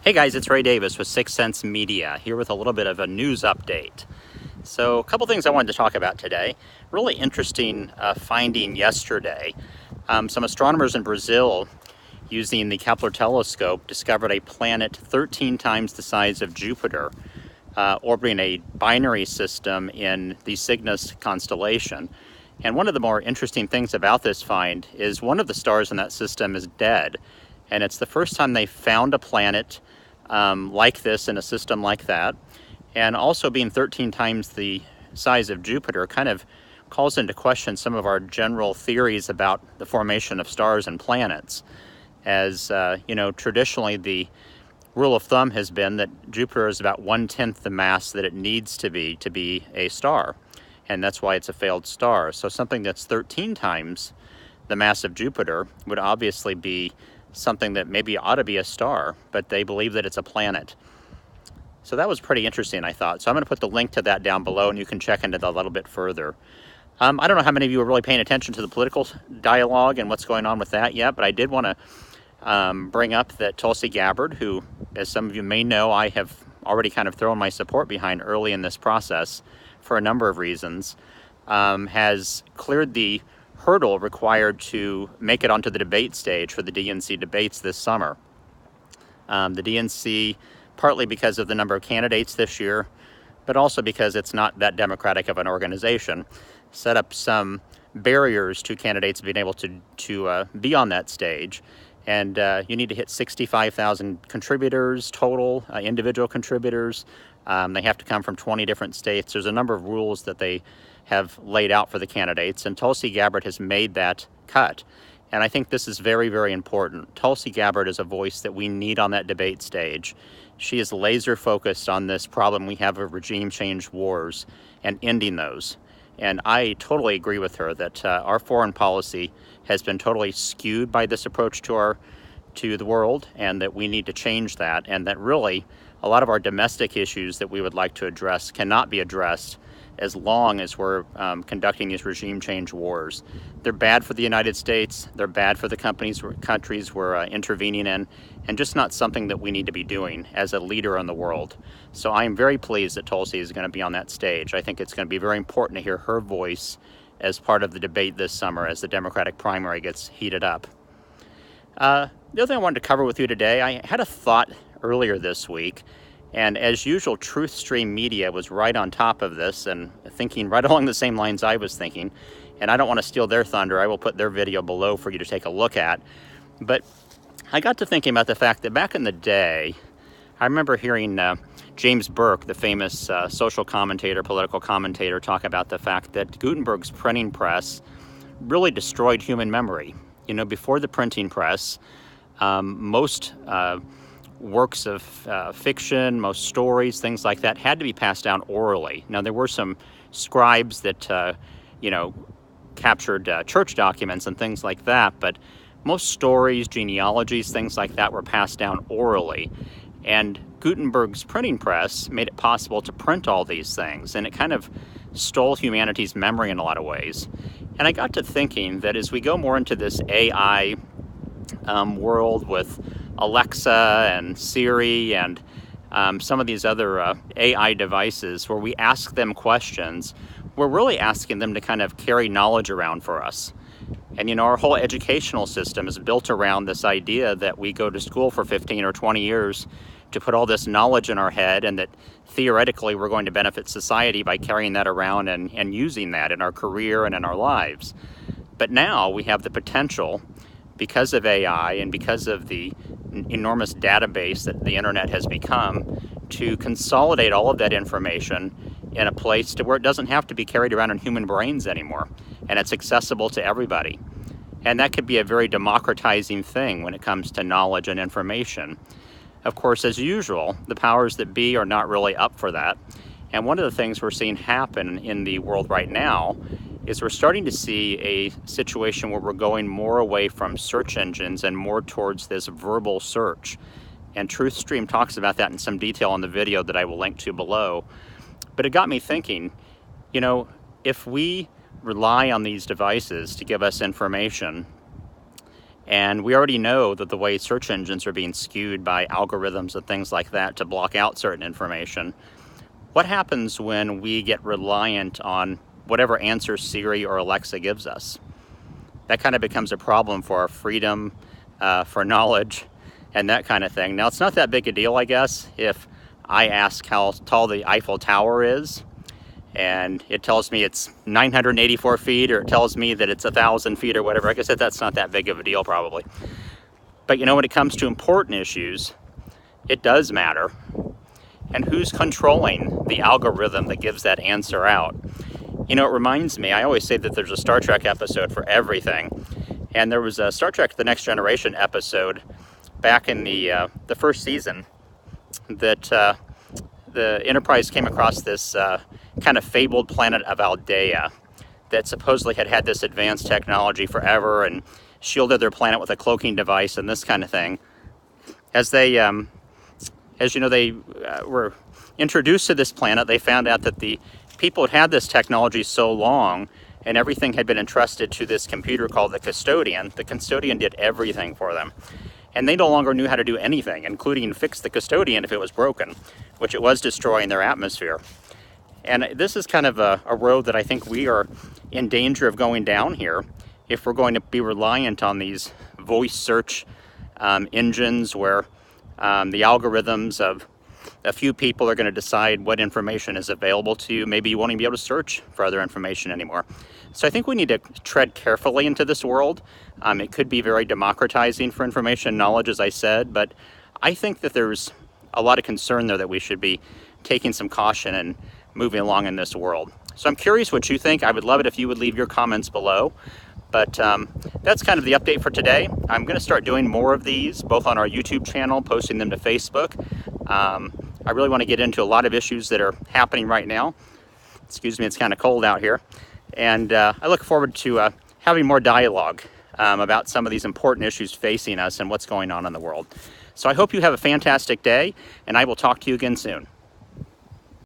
Hey guys, it's Ray Davis with 6 Sense Media, here with a little bit of a news update. So a couple things I wanted to talk about today. Really interesting finding yesterday. Some astronomers in Brazil, using the Kepler telescope, discovered a planet 13 times the size of Jupiter, orbiting a binary system in the Cygnus constellation. And one of the more interesting things about this find is one of the stars in that system is dead. And it's the first time they found a planet like this in a system like that. And also being 13 times the size of Jupiter kind of calls into question some of our general theories about the formation of stars and planets. As you know, traditionally the rule of thumb has been that Jupiter is about 1/10 the mass that it needs to be a star. And that's why it's a failed star. So something that's 13 times the mass of Jupiter would obviously be something that maybe ought to be a star, but they believe that it's a planet. So that was pretty interesting, I thought. So I'm going to put the link to that down below, and you can check into that a little bit further. I don't know how many of you are really paying attention to the political dialogue and what's going on with that yet, but I did want to bring up that Tulsi Gabbard, who, as some of you may know, I have already kind of thrown my support behind early in this process for a number of reasons, has cleared the hurdle required to make it onto the debate stage for the DNC debates this summer. The DNC, partly because of the number of candidates this year, but also because it's not that democratic of an organization, set up some barriers to candidates being able to be on that stage. And you need to hit 65,000 contributors total, individual contributors. They have to come from 20 different states. There's a number of rules that they have laid out for the candidates, and Tulsi Gabbard has made that cut. And I think this is very, very important. Tulsi Gabbard is a voice that we need on that debate stage. She is laser focused on this problem we have of regime change wars and ending those. And I totally agree with her that our foreign policy has been totally skewed by this approach to the world, and that we need to change that, and that really a lot of our domestic issues that we would like to address cannot be addressed as long as we're conducting these regime change wars. They're bad for the United States, they're bad for the countries we're intervening in, and just not something that we need to be doing as a leader in the world. So I am very pleased that Tulsi is going to be on that stage. I think it's going to be very important to hear her voice as part of the debate this summer as the Democratic primary gets heated up. The other thing I wanted to cover with you today, I had a thought earlier this week, and as usual, Truthstream Media was right on top of this and thinking right along the same lines I was thinking. And I don't want to steal their thunder. I will put their video below for you to take a look at. But I got to thinking about the fact that back in the day, I remember hearing James Burke, the famous social commentator, political commentator, talk about the fact that Gutenberg's printing press really destroyed human memory. You know, before the printing press, most works of fiction, most stories, things like that, had to be passed down orally. Now, there were some scribes that, you know, captured church documents and things like that, but most stories, genealogies, things like that were passed down orally. And Gutenberg's printing press made it possible to print all these things, and it kind of stole humanity's memory in a lot of ways. And I got to thinking that as we go more into this AI world with Alexa and Siri and some of these other AI devices where we ask them questions, we're really asking them to kind of carry knowledge around for us. And you know, our whole educational system is built around this idea that we go to school for 15 or 20 years to put all this knowledge in our head, and that theoretically we're going to benefit society by carrying that around and using that in our career and in our lives. But now we have the potential, because of AI and because of the enormous database that the internet has become, to consolidate all of that information in a place to where it doesn't have to be carried around in human brains anymore, and it's accessible to everybody. And that could be a very democratizing thing when it comes to knowledge and information. Of course, as usual, the powers that be are not really up for that. And one of the things we're seeing happen in the world right now is we're starting to see a situation where we're going more away from search engines and more towards this verbal search. And Truthstream talks about that in some detail in the video that I will link to below. But it got me thinking, you know, if we rely on these devices to give us information, And we already know that the way search engines are being skewed by algorithms and things like that to block out certain information. What happens when we get reliant on whatever answer Siri or Alexa gives us? That kind of becomes a problem for our freedom, for knowledge, and that kind of thing. Now, it's not that big a deal, I guess, if I ask how tall the Eiffel Tower is, and it tells me it's 984 feet, or it tells me that it's 1,000 feet or whatever. Like I said, that's not that big of a deal, probably. But when it comes to important issues, it does matter. And who's controlling the algorithm that gives that answer out? It reminds me, I always say that there's a Star Trek episode for everything. And there was a Star Trek The Next Generation episode back in the first season that the Enterprise came across this kind of fabled planet of Aldea that supposedly had this advanced technology forever and shielded their planet with a cloaking device and this kind of thing. As they were introduced to this planet, they found out that the people had this technology so long and everything had been entrusted to this computer called the custodian. The custodian did everything for them. And they no longer knew how to do anything, including fix the custodian if it was broken, which it was destroying their atmosphere. And this is kind of a road that I think we are in danger of going down here if we're going to be reliant on these voice search engines where the algorithms of a few people are going to decide what information is available to you. Maybe you won't even be able to search for other information anymore. So I think we need to tread carefully into this world. It could be very democratizing for information knowledge, as I said, but I think that there's a lot of concern there that we should be taking some caution and moving along in this world. So I'm curious what you think. I would love it if you would leave your comments below. But that's kind of the update for today. I'm going to start doing more of these, both on our YouTube channel, posting them to Facebook. I really want to get into a lot of issues that are happening right now. Excuse me, it's kind of cold out here. And I look forward to having more dialogue about some of these important issues facing us and what's going on in the world. So I hope you have a fantastic day, and I will talk to you again soon.